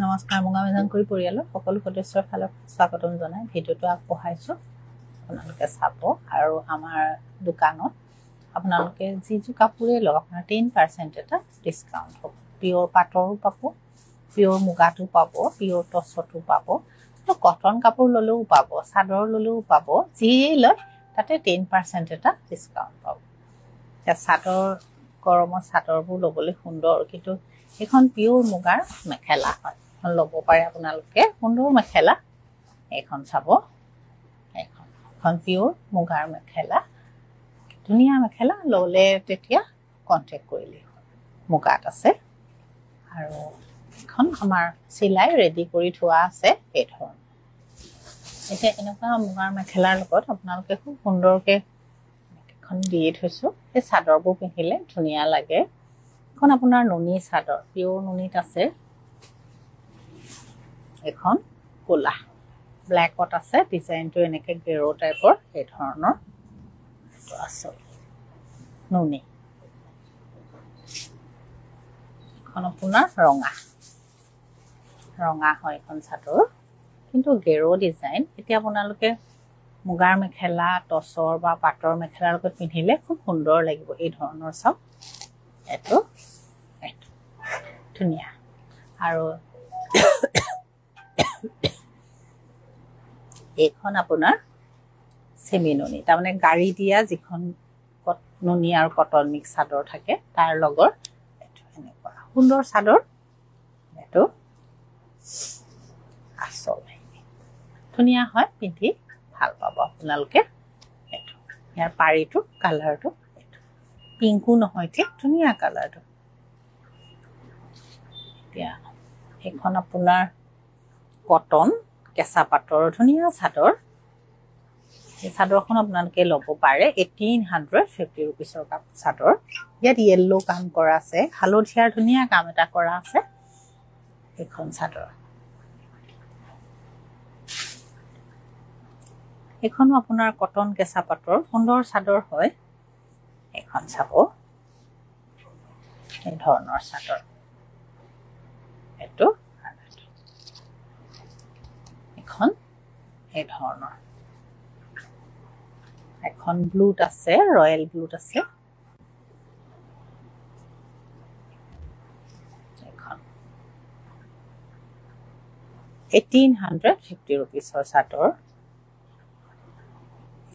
নমস্কাৰ মঙামেজানকুৰি পৰিয়ালৰ সকলো সদস্যৰ ফালৰ স্বাগতম জনাই ভিডিঅ'টো আগবঢ়াইছোঁ আপোনালোকে চাব আৰু আমাৰ দোকানত আপোনালোকে যিটো কাপোৰে লওক আপোনাৰ 10% এটা ডিসকাউন্ট হ'ব পিওৰ পাটৰো পাব পিওৰ মুগাটো পাব পিওৰ টছটো পাব তো কটন কাপোৰ ললেও পাব চাদৰ ললেও পাব যিয়ে লয় তাতে 10% এটা ডিসকাউন্ট পাব এটা চাদৰ গৰমৰ চাদৰবোৰ লবলৈ সুন্দৰ কিন্তু এখন পিওৰ মুগাৰ মেখেলা হয় লব পাৰে আপোনালোকে সুন্দৰ মেখেলা এখন চাব এখন পিওৰ মুগাৰ মেখেলা ধুনীয়া মেখেলা ললে তেতিয়া কন্টাক্ট কৰিলে মুগাত আছে আৰু এখন আমাৰ চিলাই ৰেডি কৰি থোৱা আছে এই ধৰণ এতিয়া এনেকুৱা মুগাৰ মেখেলাৰ লগত আপোনালোকে খুব সুন্দৰকে এখন দিয়ে থৈছো এই চাদৰবোৰ পিন্ধিলে ধুনীয়া লাগে এখন আপোনাৰ নুনি চাদৰ পিওৰ নুনিত আছে এখন কোলা ব্ল্যাকত আছে ডিজাইনটো এনেকে গেৰো টাইপৰ এই ধৰণৰ আছে নুনি এখন আপোনাৰ ৰঙা হয় এখন চাদৰ কিন্তু গেৰো ডিজাইন এতিয়া আপোনালোকে মুগাৰ মেখেলা টছৰ বা পাটৰ মেখেলাৰ লগত পিন্ধিলে খুব সুন্দৰ লাগিব এই ধৰণৰ সব এটো ধুনীয়া আৰু এখন আপোনাৰ সেমি নুনি তাৰমানে গাড়ী দিয়া যিখন নুনি আৰু কটন মিক্স চাদৰ থাকে তাৰ লগৰ এটো এনেকুৱা সুন্দৰ চাদৰ এটো আসল ধুনীয়া হয় পিন্ধি ভাল পাব আপোনালোকে এটো ইয়াৰ পাৰিটো কালাৰটো এটো পিংকু নহয় ঠিক ধুনীয়া কালাৰটো এতিয়া এখন আপোনাৰ কটন কেঁচা পাটৰ ধুনীয়া চাদৰ এই চাদৰখন আপোনালোকে ল'ব পাৰে 1850 रुपीसৰ চাদৰ ইয়াত ইয়েলো কাম কৰা আছে হালধীয়াৰ ধুনীয়া কাম এটা কৰা আছে এখন চাদৰ এখন আপোনাৰ কটন কেঁচা পাটৰ সুন্দৰ চাদৰ হয় এখন চাব এই ধৰণৰ চাদৰ এটো এখন এই ধৰণৰ এখন ব্লুত আছে ৰয়েল ব্লুত আছে এখন 1850 रुपीसৰ চাদৰ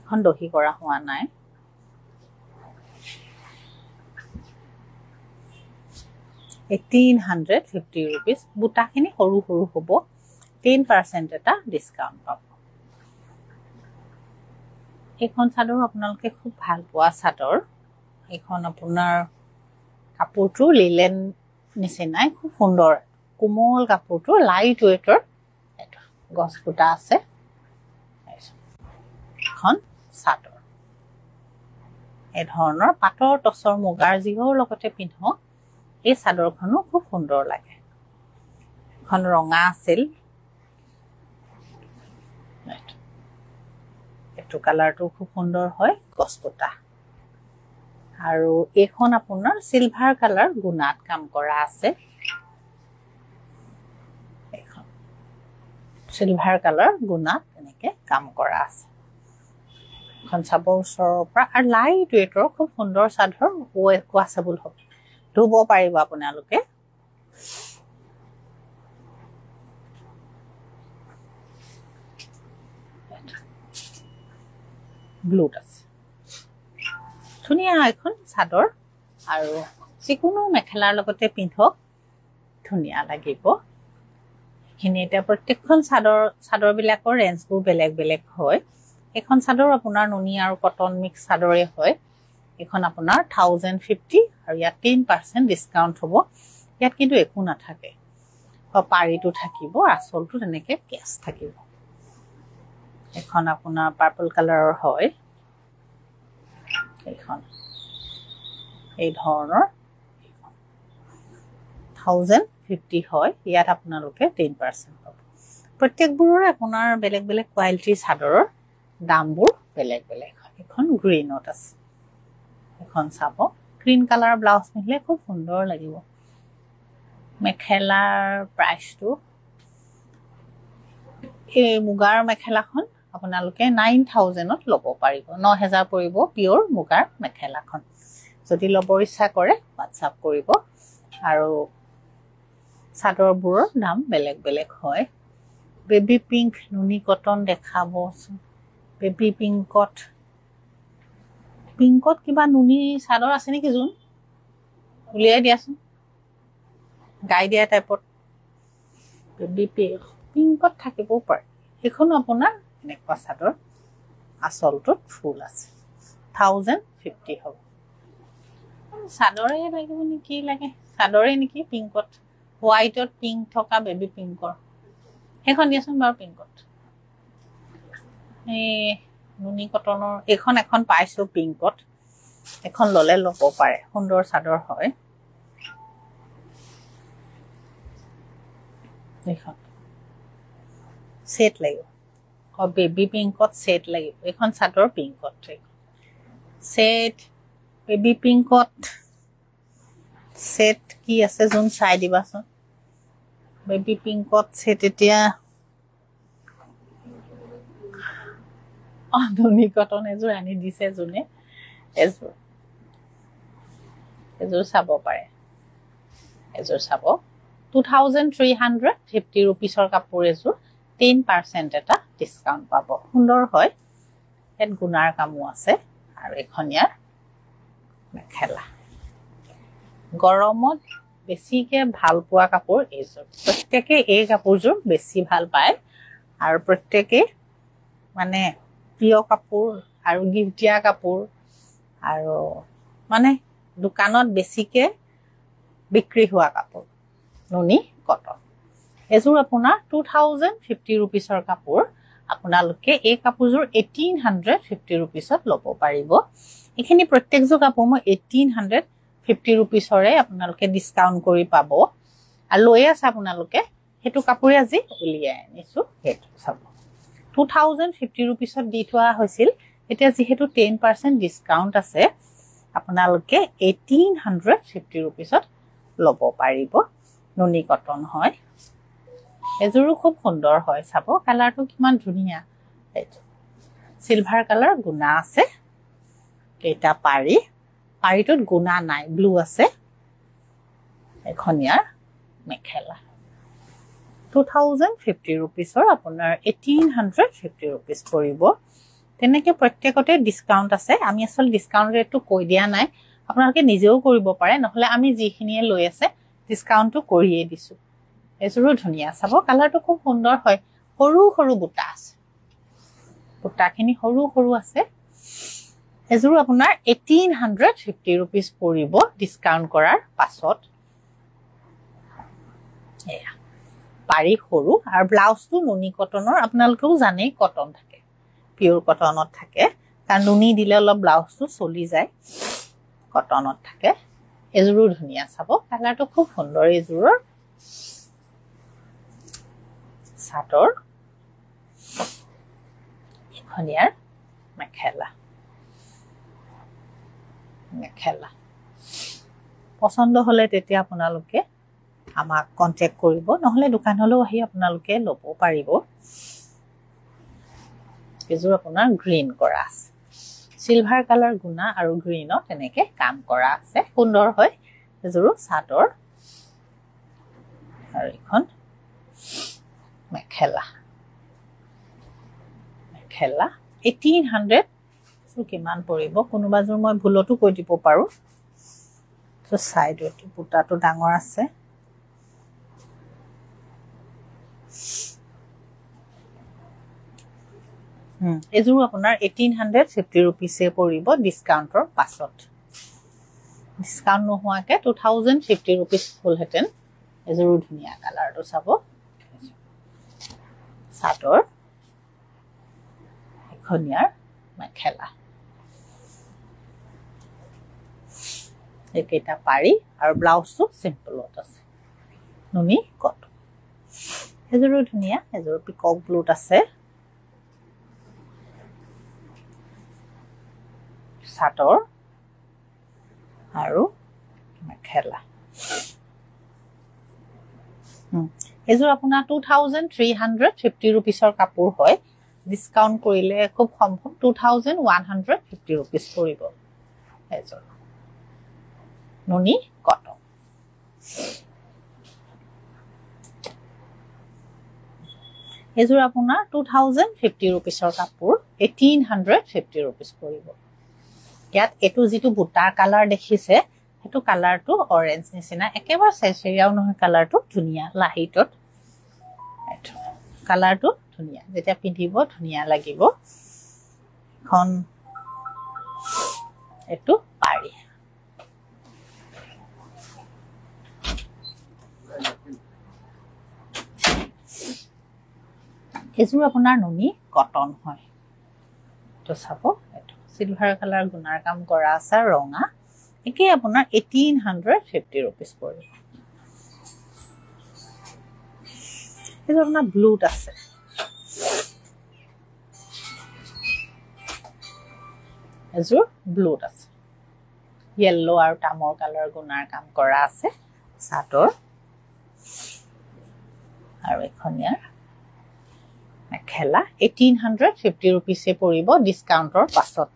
এখন দহি কৰা হোৱা নাই ₹1850 বুটাখিনি সৰু সৰু হ'ব 10% এটা ডিসকাউন্ট পাব এখন চাদৰ আপোনালোকে খুব ভাল পোৱা চাদৰ এখন আপোনাৰ কাপোৰটো লিলেন নিচিনাই খুব সুন্দৰ কোমল কাপোৰটো লাইট ওয়েটৰ এটা গছ বুটা আছে এখন চাদৰ এই ধৰণৰ পাটৰ টছৰ মুগাৰ যিহৰ লগতে পিন্ধক এই চাদৰখনো খুব সুন্দৰ লাগে এখন ৰঙা আছিল এটো কালাৰটো খুব সুন্দৰ হয় গছপটা আৰু এখন আপোনাৰ সিলভাৰ কালাৰ গুণাত কাম কৰা আছে এখন সিলভাৰ কালাৰ গুণাত এনেকে কাম কৰা আছে এখন চাবৰ ওচৰৰ পৰা আৰু লাইট ওয়েটৰ খুব সুন্দৰ চাদৰ ওয়াশেবল হ'ব ধুব পাৰিব আপোনালোকে ব্লুত আছে ধুনীয়া এখন চাদৰ আৰু যিকোনো মেখেলাৰ লগতে পিন্ধক ধুনীয়া লাগিব এখিনি এটা প্ৰত্যেকখন চাদৰ বিলাকৰ ৰেঞ্জবোৰ বেলেগ বেলেগ হয় এখন চাদৰ আপোনাৰ নুনি আৰু কটন মিক্স চাদৰে হয় এখন আপোনাৰ 1050 আৰু ইয়াত 10% ডিসকাউন্ট হ'ব ইয়াত কিন্তু একো নাথাকে পাৰিটো থাকিব আসলটো তেনেকে কেছ থাকিব এখন আপোনাৰ পাৰ্পল কালাৰৰ হয় এখন এই ধৰণৰ 1050 হয় ইয়াত আপোনালোকে 10% পাব প্ৰত্যেকবোৰৰ আপোনাৰ বেলেগ বেলেগ কোৱালিটিৰ চাদৰৰ দামবোৰ বেলেগ বেলেগ হয় এখন গ্ৰীনত আছে এখন চাব গ্ৰীন কালাৰ ব্লাউজ পিন্ধিলে খুব সুন্দৰ লাগিব মেখেলাৰ প্ৰাইচটো এই মুগাৰ মেখেলাখন আপোনালোকে 9000ত ল'ব পাৰিব 9000 পৰিব পিয়ৰ মুগাৰ মেখেলাখন যদি ল'ব ইচ্ছা কৰে WhatsApp কৰিব আৰু চাদৰবোৰৰ দাম বেলেগ বেলেগ হয় বেবি পিংক নুনি কটন দেখাব বেবি পিংকত কিবা নুনি চাদৰ আছে নেকি জোন উলিয়াই দিয়াচোন গাই দিয়া টাইপত বেবি পিংকত থাকিব পাৰে এখন আপোনাৰ এনেকুৱা চাদৰ আচলটোত ফুল আছে 1050 হ'ব চাদৰে লাগিব নেকি লাগে চাদৰে নেকি পিংকত হোৱাইটত পিংক থকা বেবি পিংকৰ সেইখন দিয়াচোন বাৰু পিংকত এই নুনি কটনৰ এখন পাইছো পিংকত এখন ললে ল'ব পাৰে সুন্দৰ চাদৰ হয় এইখন সেট লাগিব বেবি পিংকত সেট লাগিব এখন চাদৰ পিংকত সেট বেবি পিংকত সেট কি আছে যোন চাই দিবাচোন বেবি পিংকত সেট এতিয়া নুনি কটন এযোৰ আনি দিছে যোনে এযোৰ চাব পাৰে এযোৰ চাব 2350 rupeesৰ কাপোৰ এযোৰ 10% এটা ডিসকাউন্ট পাব সুন্দৰ হয় এত গুণাৰ কামো আছে আৰু এখনিয়াৰ মেখেলা গৰমত বেছিকে ভাল পোৱা কাপোৰ এযোৰ প্ৰত্যেকে এই কাপোৰযোৰ বেছি ভাল পায় আৰু প্ৰত্যেকে মানে প্ৰিয় কাপোৰ আৰু গিফটিয়া কাপোৰ আৰু মানে দোকানত বেছিকে বিক্ৰী হোৱা কাপোৰ নুনি কটন এযোৰ আপোনাৰ 2050 rupeesৰ কাপোৰ আপোনালোকে এই কাপোৰযোৰ 1850 rupeesত ল'ব পাৰিব এখিনি প্ৰত্যেকযোৰ কাপোৰ মই 1850 rupeesৰে আপোনালোকে ডিসকাউন্ট কৰি পাব আৰু লৈ আছে আপোনালোকে হেতু কাপোৰে আজি উলিয়াই আনিছো হেতু চাব 2050 rupeesত দি থোৱা হৈছিল এতিয়া যেহেতু 10% ডিসকাউন্ট আছে আপোনালোকে 1850 rupeesত ল'ব পাৰিব নুনি কটন হয় এযোৰো খুব সুন্দৰ হয় চাব কালাৰটো কিমান ধুনিয়া এইটো সিলভাৰ কালাৰ গুণা আছে এটা পাৰিটোত গুণা নাই ব্লু আছে এখনিয়াৰ মেখেলা 2050 rupeesৰ আপোনাৰ 1850 rupees পৰিব তেনেকে প্ৰত্যেকতে ডিসকাউন্ট আছে আমি আসল ডিসকাউন্ট ৰেটটো কৈ দিয়া নাই আপোনালোকে নিজেও কৰিব পাৰে নহলে আমি যিখিনিয়ে লৈ আছে ডিসকাউন্টটো কৰিয়ে দিছো এযোৰো ধুনিয়া চাব কালাৰটো খুব সুন্দৰ হয় সৰু সৰু বুটা আছে বুটাখিনি সৰু সৰু আছে এযোৰ আপোনাৰ 1850 rupees পৰিব ডিসকাউন্ট কৰাৰ পাছত এয়া পাৰি সৰু আৰু ব্লাউজটো নুনি কটনৰ আপোনালোকেও জানে কটন থাকে পিওৰ কটনত থাকে কাৰণ নুনি দিলে অলপ ব্লাউজটো চলি যায় কটনত থাকে এযোৰো ধুনিয়া চাব কালাৰটো খুব সুন্দৰ এযোৰৰ চাদৰ এখনিয়াৰ মেখেলা পছন্দ হলে তেতিয়া আপোনালোকে আমাক কন্টাক্ট কৰিব নহলে দোকানলৈ আহি আপোনালোকে ল'ব পাৰিব এযোৰ আপোনাৰ গ্ৰীন কৰা আছে সিলভাৰ কালাৰ গুণা আৰু গ্ৰীনত এনেকে কাম কৰা আছে সুন্দৰ হয় এযোৰ চাদৰ আৰু এখন মেখেলা 1800 কিমান পৰিব কোনোবাযোৰ মই ভুলটো কৈ দিব পাৰো তো সাইডটো বুটাটো ডাঙৰ আছে এযোৰ আপোনাৰ 1850 rupees পৰিব ডিসকাউন্টৰ পাছত ডিসকাউন্ট নোহোৱাকে 2050 rupees ফুলহেতেন এযোৰ ধুনিয়া কালাৰটো চাব চাদৰ এখনিয়াৰ মেখেলা একেটা পাৰি আৰু ব্লাউজটো সিম্পলত আছে নুনি কটন এযোৰো ধুনিয়া এযোৰ পিকক ব্লুত আছে চাদৰ আৰু মেখেলা এযোৰ আপোনাৰ 2350 रुपीसৰ কাপোৰ হয় ডিসকাউন্ট কৰিলে খুব সম্ভৱ 2150 रुपीस পৰিব এযোৰ নুনি কটন এযোৰ আপোনাৰ 2050 रुपीसৰ কাপোৰ 1850 रुपीस পৰিব ইয়াত এটো যেটো বুটাৰ কালাৰ দেখিছে হেতু কালাৰটো অৰেঞ্জ নিচিনা একেবাৰে সেচেৰিয়াও নহয় কালাৰটো ধুনিয়া লাহিটত এটো কালাৰটো ধুনিয়া যেতিয়া পিন্ধিব ধুনিয়া লাগিব খন এটো পাৰি এযোৰ আপোনাৰ নুনি কটন হয় তো চাব এটো সিলভাৰ কালাৰ গুণাৰ কাম কৰা আছে ৰঙা একে আপোনাৰ 1850 रुपीस পৰিব এযোৰ আপোনাৰ ব্লুত আছে এযোৰ ব্লুত আছে ইয়েলো আৰু তামৰ কালাৰ গুণাৰ কাম কৰা আছে সাতৰ আৰু এখনিয়াৰ মেখেলা 1850 रुपीस এ পৰিব ডিসকাউন্টৰ পাছত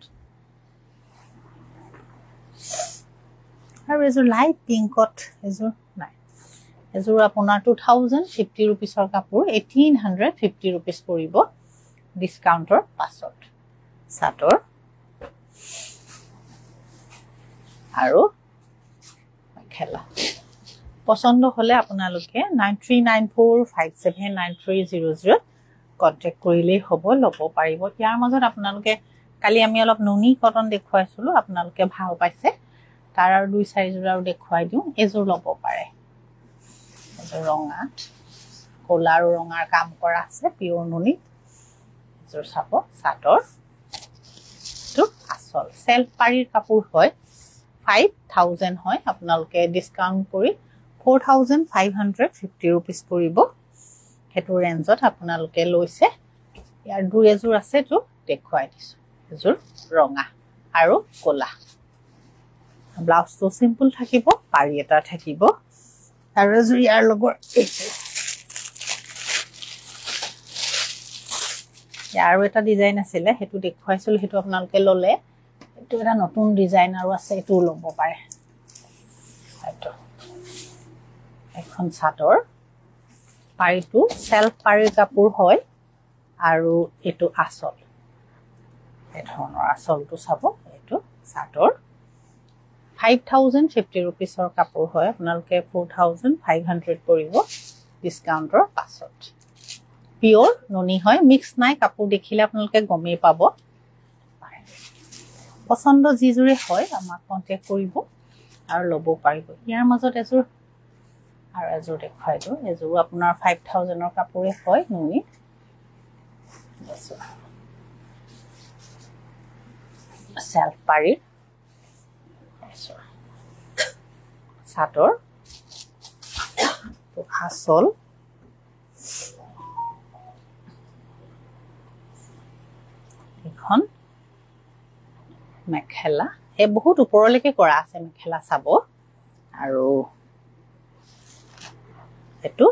আৰু এযোৰ লাইট পিংকত এযোৰ নাই এযোৰ আপোনাৰ 2050 रुपीसৰ কাপোৰ 1850 रुपीस পৰিব ডিসকাউন্টৰ পাছত সাতৰ আৰু মেখেলা পছন্দ হলে আপোনালোকে 9394579300 কন্টাক্ট কৰিলেই হ'ব লব পাৰিব ইয়াৰ মাজত আপোনালোকে কালি আমি অলপ নুনি কটন দেখুৱাইছিলো আপোনালোকে ভাল পাইছে তাৰ আৰু দুই চাৰি জোৰ আৰু দেখুৱাই দিও এযোৰ লব পাৰে এযোৰ ৰঙা কোলা আৰু ৰঙাৰ কাম কৰা আছে পিওৰ নুনি এযোৰ চাব সাতৰ তো আসল সেলফ পাৰিৰ কাপোৰ হয় 5000 হয় আপোনালোকে ডিসকাউন্ট কৰি 4550 रुपीस পৰিব হেতু ৰেঞ্জত আপোনালোকে লৈছে ইয়াৰ দুই এযোৰ আছে তো দেখুৱাই দিছো এযোৰ ৰঙা আৰু কোলা ব্লাউজটো সিম্পল থাকিব পাৰি এটা থাকিব আৰু এযোৰ ইয়াৰ লগৰ ইয়াৰ এটা ডিজাইন আছিল হেতু দেখুৱাইছিল হেতু আপোনালোকে ললে এটো এটা নতুন ডিজাইন আৰু আছে এটো লব পাৰে এটো এখন চাদৰ পাৰিটো সেলফ পাৰিৰ কাপোৰ হয় আৰু এটো আসল এধৰণৰ আসলটো চাব এটো চাদৰ 5050 रुपीसৰ কাপোৰ হয় আপোনালোকে 4500 পৰিব ডিসকাউন্টৰ পাছত পিওৰ নুনি হয় মিক্স নাই কাপোৰ দেখিলে আপোনালোকে গমেই পাব পছন্দ যি জুৰে হয় আমাক কন্টাক্ট কৰিব আৰু লব পাৰিব ইয়াৰ মাজত এযোৰ আৰু এযোৰ দেখুৱাই দিও এযোৰ আপোনাৰ 5000 ৰ কাপোৰে হয় নুনি সেলফ পাৰি চাদৰ তো আসল এখন মেখেলা এ বহুত ওপৰলৈকে কৰা আছে মেখেলা চাব আৰু এটো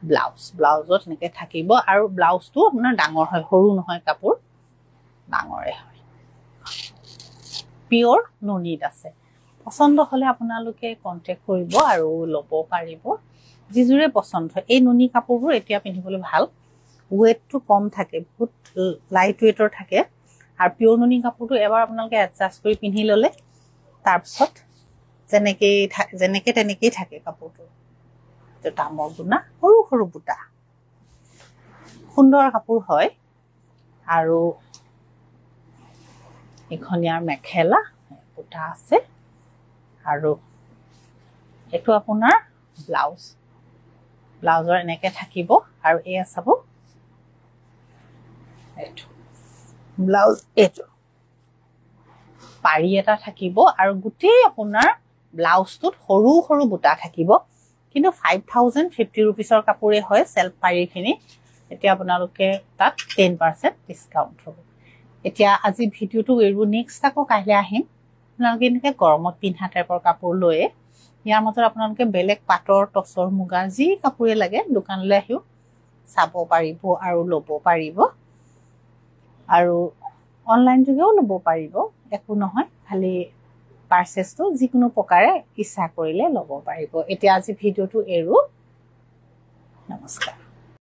ব্লাউজত নেকে থাকিব আৰু ব্লাউজটো আপোনাৰ ডাঙৰ হয় সৰু নহয় কাপোৰ ডাঙৰে হয় পিওৰ নুনিত আছে পছন্দ হলে আপোনালোকে কন্টাক্ট কৰিব আৰু লব পাৰিব যিজুৰে পছন্দ হয় এই নুনি কাপোৰবোৰ এতিয়া পিন্ধিবলৈ ভাল ওয়েটটো কম থাকে বহুত লাইট ওয়েটৰ থাকে আৰু পিওৰ নুনি কাপোৰটো এবাৰ আপোনালোকে এডজাস্ট কৰি পিন্ধি ললে তাৰ পিছত যেনেকে তেনেকেই থাকে কাপোৰটো তো তামৰ গুণা সৰু সৰু বুটা সুন্দৰ কাপোৰ হয় আৰু এখনিয়াৰ মেখেলা বুটা আছে আৰু এটো আপোনাৰ ব্লাউজৰ এনেকে থাকিব আৰু এয়া চাব এটো ব্লাউজ এটো পাৰি এটা থাকিব আৰু গুটেই আপোনাৰ ব্লাউজটোত সৰু সৰু বুটা থাকিব কিন্তু 5050 रुपीसৰ কাপোৰে হয় সেলফ পাৰিখিনি এতিয়া আপোনালোকে তাত 10% ডিসকাউন্ট হ'ব এতিয়া আজি ভিডিওটো এৰু নেক্সট আকৌ কাইলে আহিম আপোনালোকে এনেকৈ গৰমত পিন্ধা টাইপৰ কাপোৰ লয়ে ইয়াৰ মাজত আপোনালোকে বেলেগ পাটৰ টচৰ মুগাৰ যি কাপোৰে লাগে দোকানলৈ আহিও চাব পাৰিব আৰু ল'ব পাৰিব আৰু অনলাইন যোগেও ল'ব পাৰিব একো নহয় খালি পাৰ্চেছটো যিকোনো প্ৰকাৰে ইচ্ছা কৰিলে ল'ব পাৰিব এতিয়া আজি ভিডিঅ'টো এৰো নমস্কাৰ